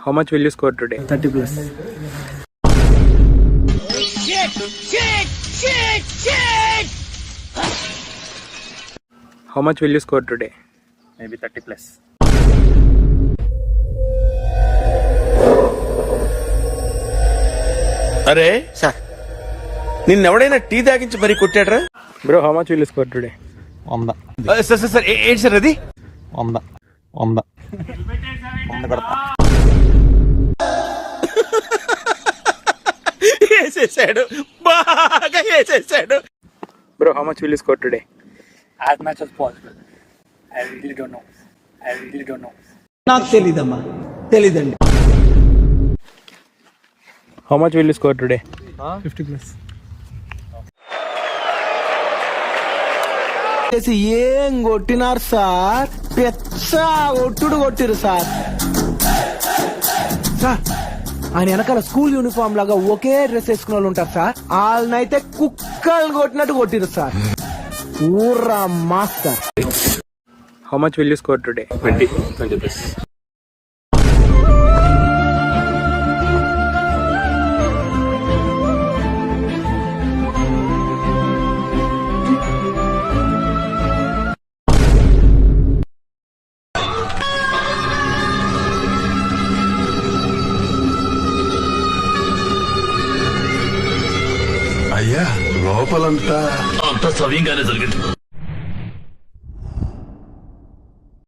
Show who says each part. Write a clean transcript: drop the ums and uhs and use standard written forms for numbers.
Speaker 1: How much will you score today?
Speaker 2: 30 plus.
Speaker 1: How much will you score today?
Speaker 3: Maybe 30 plus.
Speaker 4: అరే sir నిన్నెవడైనా tea తాగించి మరీ కొట్టాడ్రా?
Speaker 1: Bro, how much will you score today?
Speaker 3: 100.
Speaker 4: Sir sir ఏంటి sir అది?
Speaker 3: 100. 100 కొడతా.
Speaker 4: వేసేసాడు, బాగా వేసేసాడు.
Speaker 1: Bro, how much will you score today?
Speaker 3: As much as possible. I really don't know.
Speaker 2: నాకు తెలీదమ్మా, తెలీదండి.
Speaker 1: How much will you score today?
Speaker 2: 50 plus.
Speaker 5: ఏం కొట్టినారు సార్? పెచ్చ ఒట్టుడు కొట్టిరు సార్. సార్ ఆయన వెనకాల స్కూల్ యూనిఫామ్ లాగా ఒకే డ్రెస్ వేసుకున్న వాళ్ళు ఉంటారు సార్. వాళ్ళనైతే కుక్కలు కొట్టినట్టు కొట్టిరు సార్. ఊర్రా master.
Speaker 1: How much will you score today?
Speaker 4: 20 plus.
Speaker 6: అయ్యా లోపలంతా
Speaker 7: అంత సవ్యంగానే జరిగింది.